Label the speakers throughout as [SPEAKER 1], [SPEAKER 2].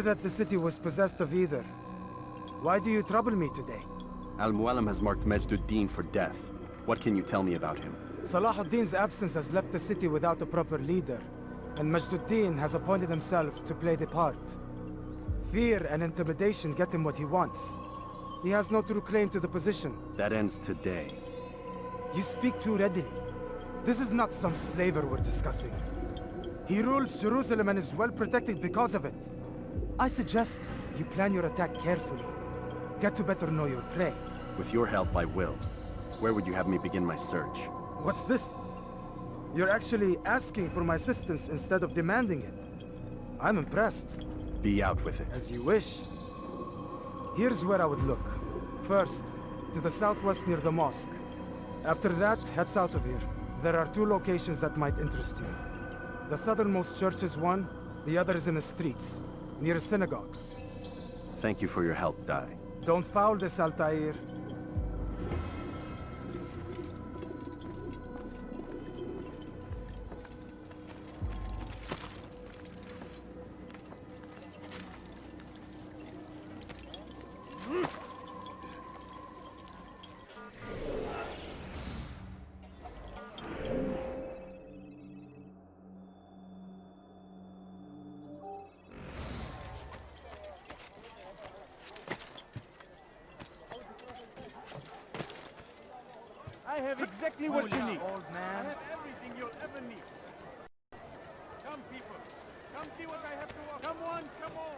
[SPEAKER 1] that the city was possessed of either. Why do you trouble me today?
[SPEAKER 2] Al-Mualim has marked Majd-ud-Din for death. What can you tell me about him?
[SPEAKER 1] Salah ad-Din's absence has left the city without a proper leader, and Majd-ud-Din has appointed himself to play the part. Fear and intimidation get him what he wants. He has no true claim to the position.
[SPEAKER 2] That ends today.
[SPEAKER 1] You speak too readily. This is not some slaver we're discussing. He rules Jerusalem and is well protected because of it. I suggest you plan your attack carefully. Get to better know your prey.
[SPEAKER 2] With your help, I will. Where would you have me begin my search?
[SPEAKER 1] What's this? You're actually asking for my assistance instead of demanding it. I'm impressed.
[SPEAKER 2] Be out with it.
[SPEAKER 1] As you wish. Here's where I would look. First, to the southwest near the mosque. After that, head south of here. There are 2 locations that might interest you. The southernmost church is one, the other is in the streets, near a synagogue.
[SPEAKER 2] Thank you for your help, Dai.
[SPEAKER 1] Don't foul this, Altair.
[SPEAKER 3] I have exactly what you need.
[SPEAKER 1] Old man.
[SPEAKER 3] I have everything you'll ever need. Come, people. Come see what I have to offer. Come on, come on.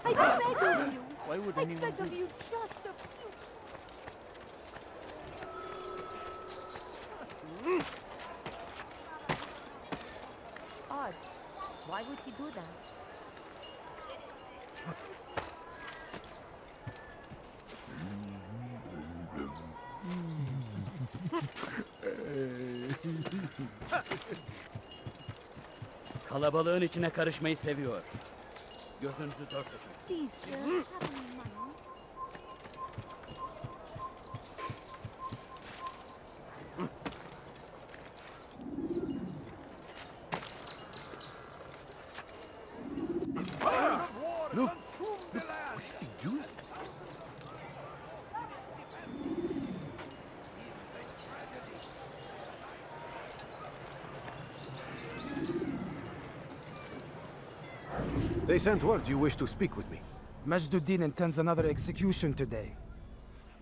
[SPEAKER 4] I beg of you.
[SPEAKER 3] Why would
[SPEAKER 4] I
[SPEAKER 3] anyone
[SPEAKER 4] beg
[SPEAKER 3] do
[SPEAKER 4] of you just a few. Odd. Why would he do that?
[SPEAKER 5] Kalabalığın içine karışmayı seviyor. Gözünüzü dört açın.
[SPEAKER 4] Please, sir, have any money?
[SPEAKER 3] Look, what is he doing?
[SPEAKER 6] They sent word you wish to speak with me.
[SPEAKER 1] Majd-ud-Din intends another execution today.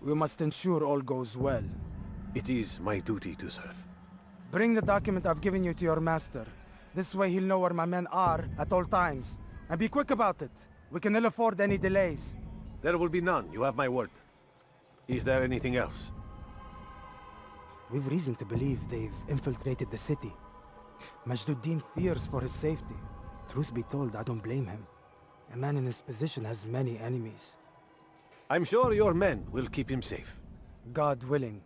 [SPEAKER 1] We must ensure all goes well.
[SPEAKER 6] It is my duty to serve.
[SPEAKER 1] Bring the document I've given you to your master. This way he'll know where my men are at all times. And be quick about it. We can ill afford any delays.
[SPEAKER 6] There will be none, you have my word. Is there anything else?
[SPEAKER 1] We've reason to believe they've infiltrated the city. Majd-ud-Din fears for his safety. Truth be told, I don't blame him. A man in his position has many enemies.
[SPEAKER 6] I'm sure your men will keep him safe.
[SPEAKER 1] God willing.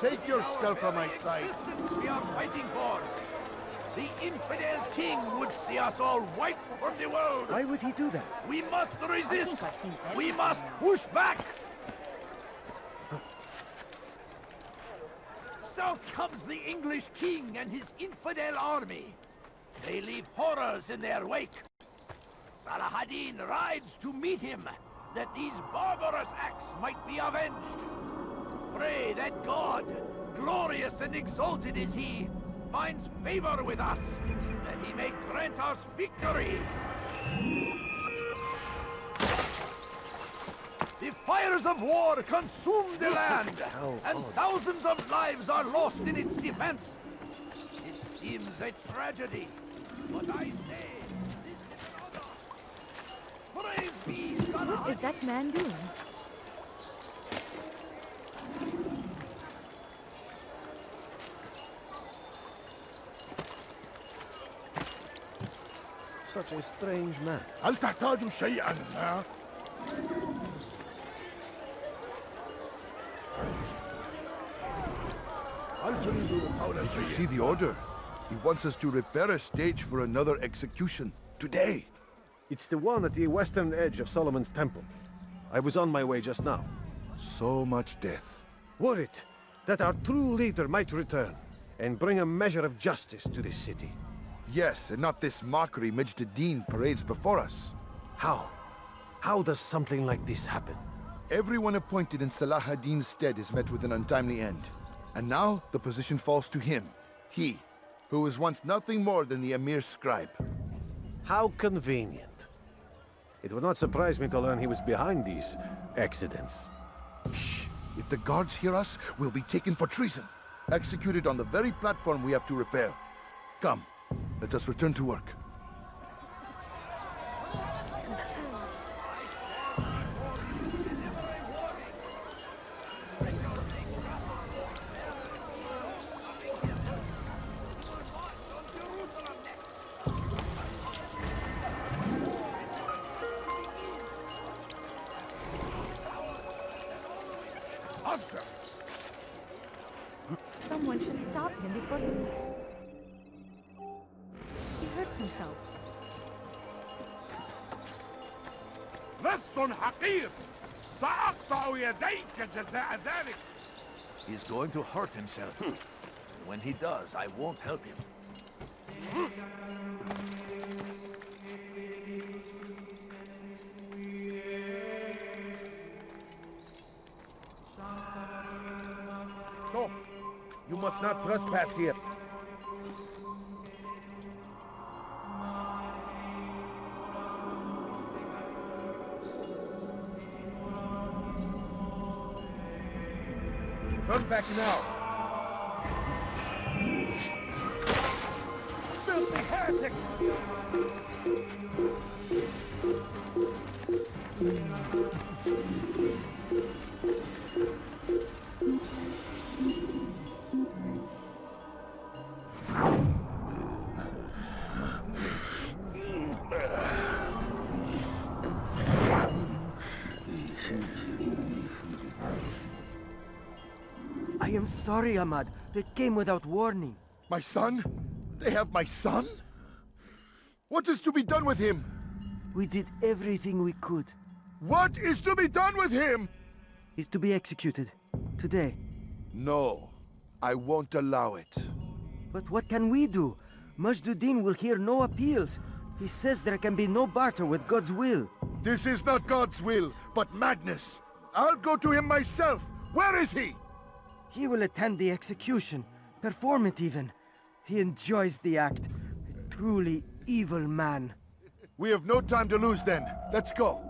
[SPEAKER 3] Take yourself from my sight. We are fighting for. The infidel king would see us all wiped from the world. Why would he do that? We must resist. We must push back. South comes the English king and his infidel army. They leave horrors in their wake. Salah ad-Din rides to meet him, that these barbarous acts might be avenged. Pray that God, glorious and exalted is he, finds favor with us, that he may grant us victory. The fires of war consume the land, and thousands of lives are lost in its defense. It seems a tragedy, but I say, this is an honor. Praise be God.
[SPEAKER 4] What is that man doing?
[SPEAKER 6] such a strange man.
[SPEAKER 3] هل تحتاج شيئا ما؟
[SPEAKER 7] Did you see the order? He wants us to repair a stage for another execution. Today.
[SPEAKER 6] It's the one at the western edge of Solomon's Temple. I was on my way just now.
[SPEAKER 7] So much death.
[SPEAKER 6] Worried that our true leader might return and bring a measure of justice to this city.
[SPEAKER 7] Yes, and not this mockery Majd ad-Din parades before us.
[SPEAKER 6] How? How does something like this happen?
[SPEAKER 7] Everyone appointed in Salah ad-Din's stead is met with an untimely end. And now the position falls to him. He, who was once nothing more than the Emir's scribe.
[SPEAKER 6] How convenient. It would not surprise me to learn he was behind these accidents.
[SPEAKER 7] Shh! If the guards hear us, we'll be taken for treason. Executed on the very platform we have to repair. Come, let us return to work.
[SPEAKER 3] Answer!
[SPEAKER 4] Someone should stop him before he hurts himself.
[SPEAKER 3] لص حقير! سأقطع يديك جزاء ذلك! He's going to hurt himself. When he does, I won't help him. Stop! You must not trespass here. Turn back now! Filthy heretic!
[SPEAKER 8] I am sorry, Ahmad. They came without warning.
[SPEAKER 7] My son? They have my son? What is to be done with him?
[SPEAKER 8] We did everything we could.
[SPEAKER 7] What is to be done with him?
[SPEAKER 8] He's to be executed. Today.
[SPEAKER 7] No, I won't allow it.
[SPEAKER 8] But what can we do? Majd ad-Din will hear no appeals. He says there can be no barter with God's will.
[SPEAKER 7] This is not God's will, but madness. I'll go to him myself. Where is he?
[SPEAKER 8] He will attend the execution. Perform it even. He enjoys the act. A truly evil man.
[SPEAKER 7] We have no time to lose then. Let's go.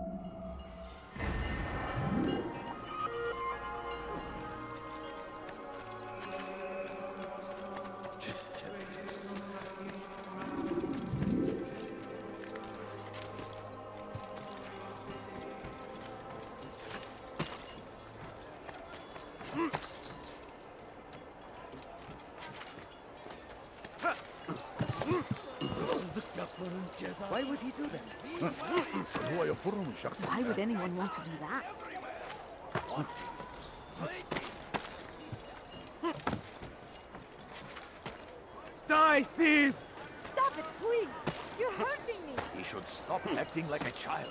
[SPEAKER 8] Why would he do that?
[SPEAKER 4] Why would anyone want to do that?
[SPEAKER 3] Die, thief!
[SPEAKER 4] Stop it, please! You're hurting me!
[SPEAKER 3] He should stop acting like a child.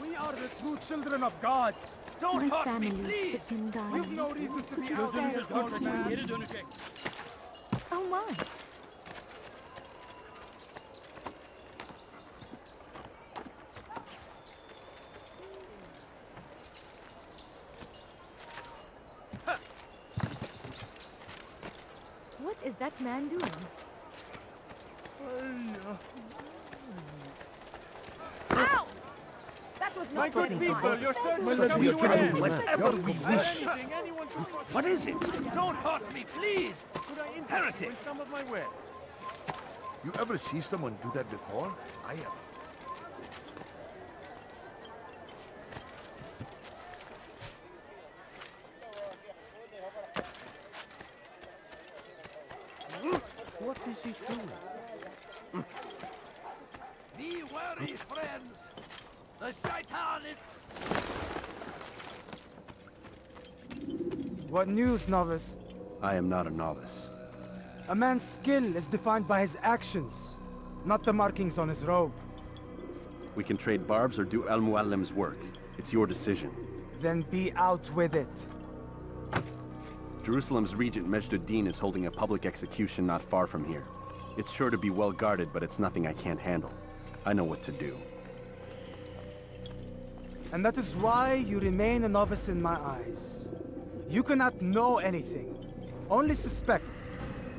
[SPEAKER 1] We are the true children of God.
[SPEAKER 3] Don't
[SPEAKER 4] My
[SPEAKER 3] hurt me,
[SPEAKER 4] family
[SPEAKER 3] please!
[SPEAKER 4] took him down.
[SPEAKER 1] We've no reason to be out
[SPEAKER 4] Gözünüzü
[SPEAKER 1] here,
[SPEAKER 4] dört
[SPEAKER 1] old
[SPEAKER 4] açın,
[SPEAKER 1] man.
[SPEAKER 5] Geri dönecek.
[SPEAKER 4] Oh my! What is that man doing? Ow! That was
[SPEAKER 1] My
[SPEAKER 4] not
[SPEAKER 1] good
[SPEAKER 4] very
[SPEAKER 1] people,
[SPEAKER 4] hard.
[SPEAKER 1] your service
[SPEAKER 7] Well,
[SPEAKER 1] has
[SPEAKER 7] let's
[SPEAKER 1] come
[SPEAKER 7] be
[SPEAKER 1] to an
[SPEAKER 7] careful,
[SPEAKER 1] end.
[SPEAKER 7] man.
[SPEAKER 3] Whatever we wish.
[SPEAKER 1] Anything anyone can do.
[SPEAKER 3] What is it? Don't hurt me, please!
[SPEAKER 1] Could I interest
[SPEAKER 3] Heretic.
[SPEAKER 1] you in some of my wares?
[SPEAKER 7] You ever see someone do that before? I have.
[SPEAKER 6] What is he doing?
[SPEAKER 3] The shaitan is...
[SPEAKER 1] What news, novice?
[SPEAKER 2] I am not a novice.
[SPEAKER 1] A man's skill is defined by his actions, not the markings on his robe.
[SPEAKER 2] We can trade barbs or do Al-Muallim's work. It's your decision.
[SPEAKER 1] Then be out with it.
[SPEAKER 2] Jerusalem's regent Majd-ud-Din is holding a public execution not far from here. It's sure to be well guarded, but it's nothing I can't handle. I know what to do.
[SPEAKER 1] And that is why you remain a novice in my eyes. You cannot know anything, only suspect.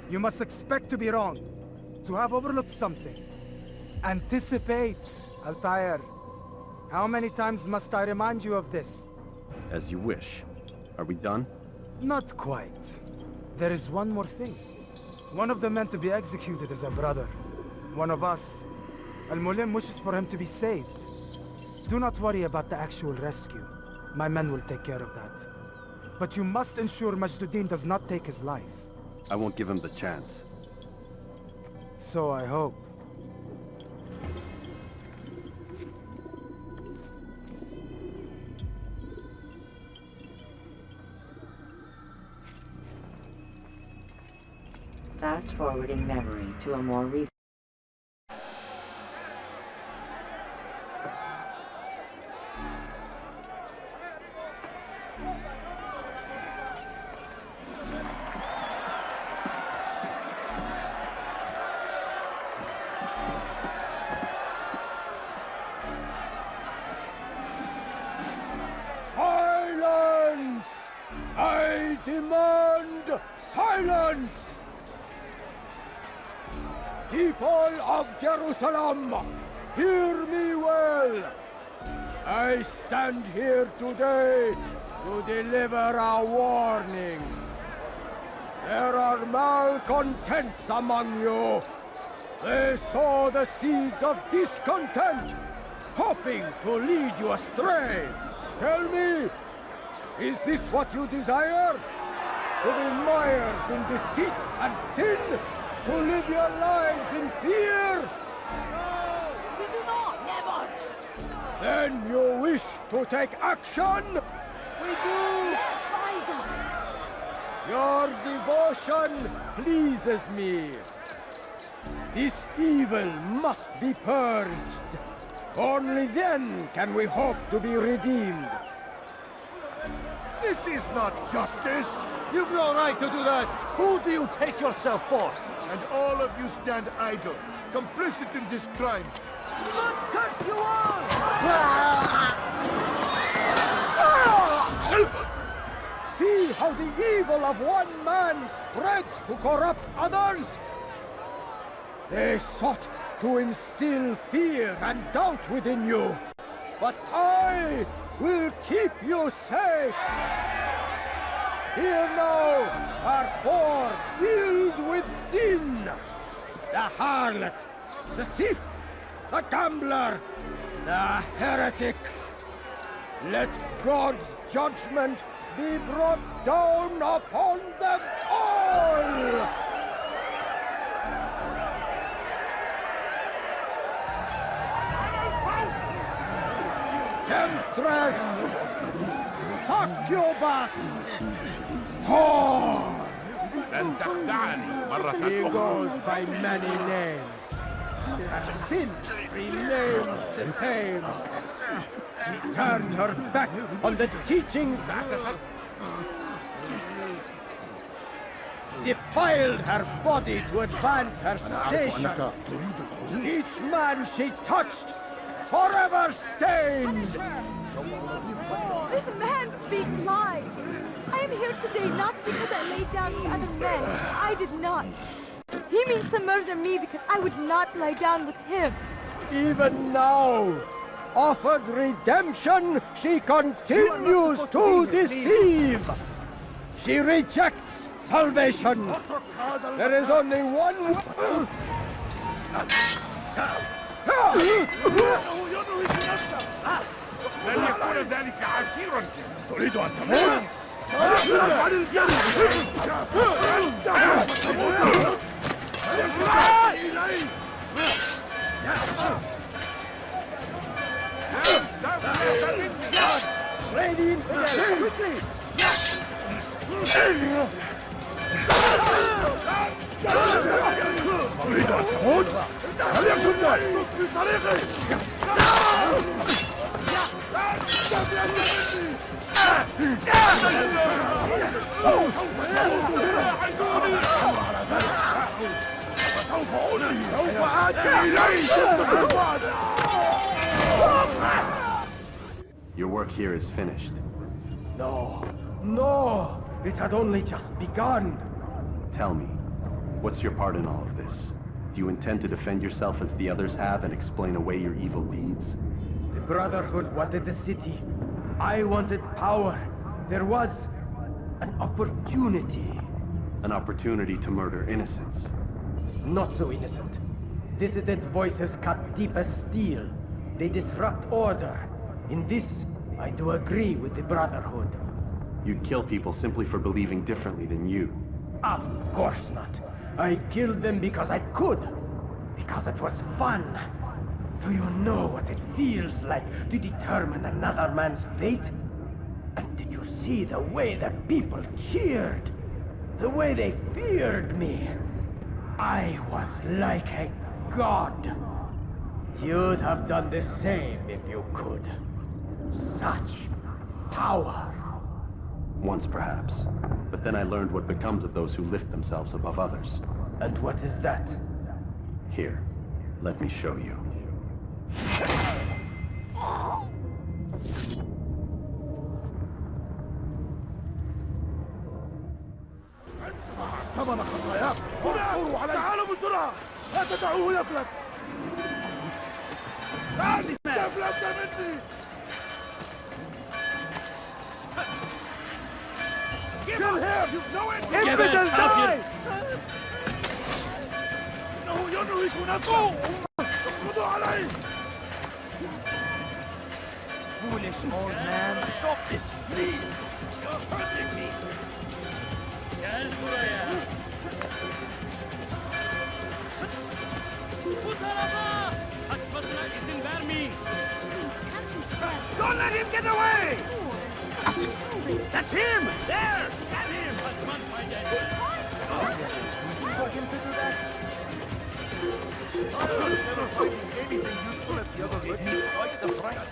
[SPEAKER 1] You must expect to be wrong, to have overlooked something. Anticipate, Altair. How many times must I remind you of this?
[SPEAKER 2] As you wish. Are we done?
[SPEAKER 1] Not quite. There is one more thing. One of the men to be executed is a brother. One of us. Al-Mulim wishes for him to be saved. Do not worry about the actual rescue. My men will take care of that. But you must ensure Majd-ud-Din does not take his life.
[SPEAKER 2] I won't give him the chance.
[SPEAKER 1] So I hope.
[SPEAKER 9] Fast forwarding memory to a more recent.
[SPEAKER 3] Silence! I demand silence! People of Jerusalem, hear me well. I stand here today to deliver a warning. There are malcontents among you. They sow the seeds of discontent, hoping to lead you astray. Tell me, is this what you desire? To be mired in deceit and sin? To live your lives in fear?
[SPEAKER 4] No, we do not, never.
[SPEAKER 3] Then you wish to take action?
[SPEAKER 4] We do. Fight us.
[SPEAKER 3] Your devotion pleases me. This evil must be purged. Only then can we hope to be redeemed.
[SPEAKER 6] This is not justice!
[SPEAKER 3] You've no right to do that. Who do you take yourself for?
[SPEAKER 7] And all of you stand idle, complicit in this crime.
[SPEAKER 3] God curse you all! See how the evil of one man spreads to corrupt others? They sought to instill fear and doubt within you. But I will keep you safe. Here now are four filled with sin. The harlot, the thief, the gambler, the heretic. Let God's judgment be brought down upon them all! Temptress! Succubus! Whore! He goes by many names. Her sin remains the same. She turned her back on the teachings, defiled her body to advance her station. Each man she touched forever stained.
[SPEAKER 4] This man speaks lies. I am here today not because I laid down with other men. I did not. He means to murder me because I would not lie down with him.
[SPEAKER 3] Even now, offered redemption, she continues to deceive. She rejects salvation. There is only one...
[SPEAKER 10] لن يكون ذلك عسيرا. تريد أن تموت؟
[SPEAKER 8] infidel! Quickly!
[SPEAKER 10] أريد أن تموت؟ فليكن ذلك في طريقي! سوف آتي إليك!
[SPEAKER 2] Your work here is finished.
[SPEAKER 8] No, no! It had only just begun.
[SPEAKER 2] Tell me, what's your part in all of this? Do you intend to defend yourself as the others have and explain away your evil deeds?
[SPEAKER 8] The Brotherhood wanted the city. I wanted power. There was an opportunity.
[SPEAKER 2] An opportunity to murder innocents.
[SPEAKER 8] Not so innocent. Dissident voices cut deep as steel. They disrupt order. In this, I do agree with the Brotherhood.
[SPEAKER 2] You'd kill people simply for believing differently than you.
[SPEAKER 8] Of course not. I killed them because I could. Because it was fun. Do you know what it feels like to determine another man's fate? And did you see the way the people cheered? The way they feared me? I was like a god. You'd have done the same if you could. Such power.
[SPEAKER 2] Once perhaps. But then I learned what becomes of those who lift themselves above others.
[SPEAKER 8] And what is that?
[SPEAKER 2] Here, let me show you.
[SPEAKER 10] ثمن خطاياك هنا تعالوا بسرعة لا تدعوه يفلت يفلت مني Kill him! Infidel die! إنه ينهك نفسه اقبضوا عليه
[SPEAKER 3] Foolish old man, stop this, please! You're hurting me!
[SPEAKER 5] Gel buraya. Bu tarafa! Kaçmasına izin vermeyin.
[SPEAKER 3] Don't let him get away! That's him! There! Get him!
[SPEAKER 5] Kaçman faydaydı.
[SPEAKER 10] Never finding anything useful at the other end. Quite the price.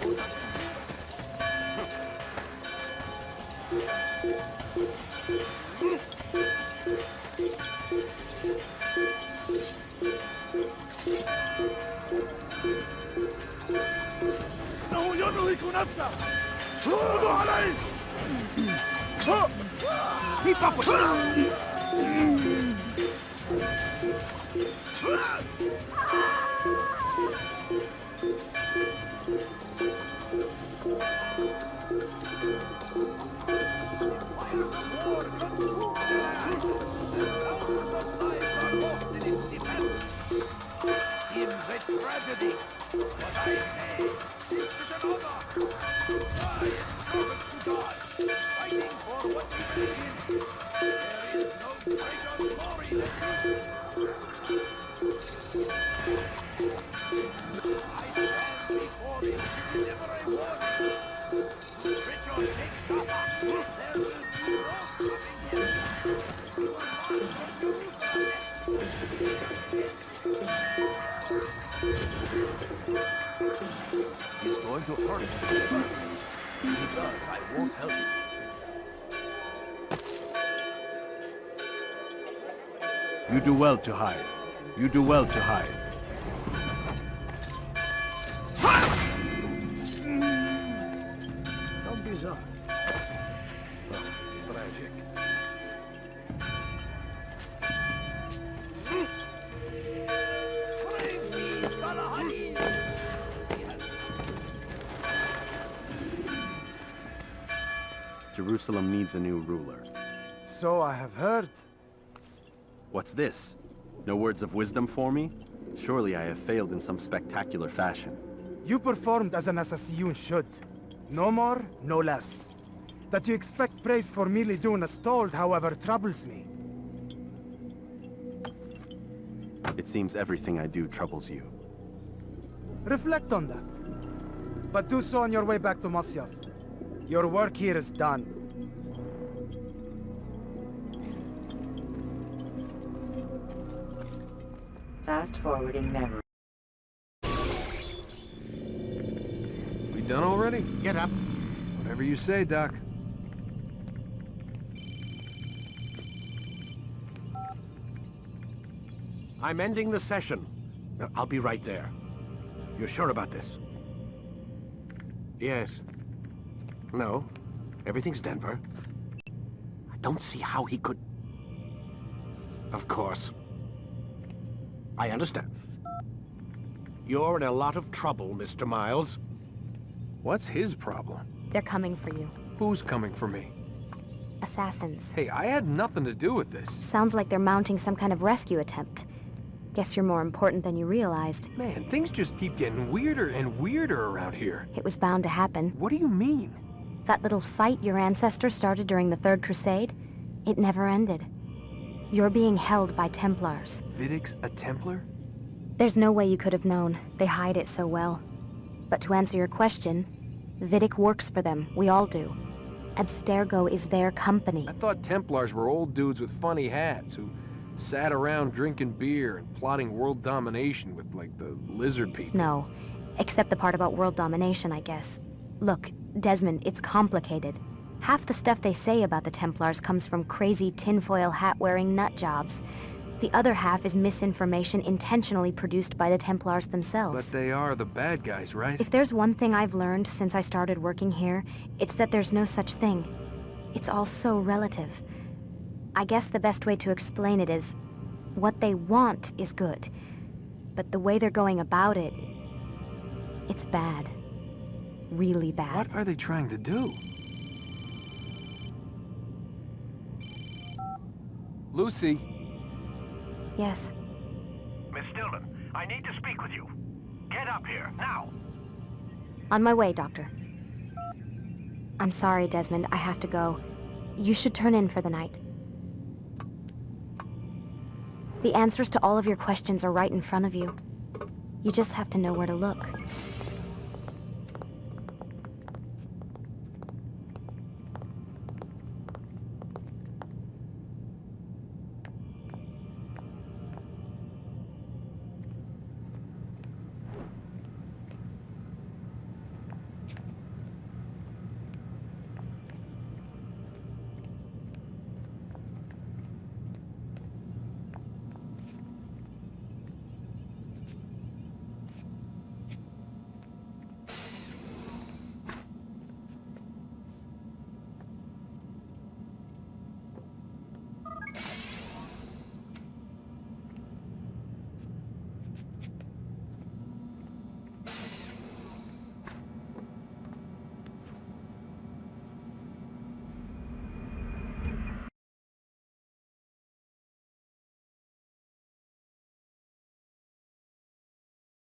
[SPEAKER 10] إنه ينهك نفسه اقبضوا عليه Keep up with him!
[SPEAKER 3] Seems a tragedy, but I say this is an honor. I am servant to God, fighting for what we believe in. There is no greater glory than you. I stand before him to deliver a warning. Richard, take cover. There will be wrath coming here. You will march for Jerusalem.
[SPEAKER 10] He's going to hurt us. If he does, I won't help you.
[SPEAKER 11] You do well to hide. You do well to hide.
[SPEAKER 6] Don't be so. Tragic.
[SPEAKER 3] Bring me Salahadin.
[SPEAKER 2] Jerusalem needs a new ruler.
[SPEAKER 1] So I have heard.
[SPEAKER 2] What's this? No words of wisdom for me? Surely I have failed in some spectacular fashion.
[SPEAKER 1] You performed as an assassin should. No more, no less. That you expect praise for merely doing as told, however, troubles me.
[SPEAKER 2] It seems everything I do troubles you.
[SPEAKER 1] Reflect on that. But do so on your way back to Masyaf. Your work here is done.
[SPEAKER 9] Fast forwarding memory.
[SPEAKER 10] We done already?
[SPEAKER 6] Get up.
[SPEAKER 10] Whatever you say, Doc.
[SPEAKER 6] I'm ending the session. I'll be right there. You're sure about this? Yes. No. Everything's Denver. I don't see how he could... Of course. I understand. You're in a lot of trouble, Mr. Miles.
[SPEAKER 10] What's his problem?
[SPEAKER 4] They're coming for you.
[SPEAKER 10] Who's coming for me?
[SPEAKER 4] Assassins.
[SPEAKER 10] Hey, I had nothing to do with this.
[SPEAKER 4] Sounds like they're mounting some kind of rescue attempt. Guess you're more important than you realized.
[SPEAKER 10] Man, things just keep getting weirder and weirder around here.
[SPEAKER 4] It was bound to happen.
[SPEAKER 10] What do you mean?
[SPEAKER 4] That little fight your ancestors started during the Third Crusade, it never ended. You're being held by Templars.
[SPEAKER 10] Vidic's a Templar?
[SPEAKER 4] There's no way you could have known. They hide it so well. But to answer your question, Vidic works for them. We all do. Abstergo is their company.
[SPEAKER 10] I thought Templars were old dudes with funny hats who sat around drinking beer and plotting world domination with, like, the lizard people.
[SPEAKER 4] No. Except the part about world domination, I guess. Look, Desmond, it's complicated. Half the stuff they say about the Templars comes from crazy tinfoil hat-wearing nut jobs. The other half is misinformation intentionally produced by the Templars themselves.
[SPEAKER 10] But they are the bad guys, right?
[SPEAKER 4] If there's one thing I've learned since I started working here, it's that there's no such thing. It's all so relative. I guess the best way to explain it is, what they want is good. But the way they're going about it, it's bad. Really bad.
[SPEAKER 10] What are they trying to do? Lucy?
[SPEAKER 4] Yes.
[SPEAKER 8] Miss Stillman, I need to speak with you. Get up here, now!
[SPEAKER 4] On my way, Doctor. I'm sorry, Desmond. I have to go. You should turn in for the night. The answers to all of your questions are right in front of you. You just have to know where to look.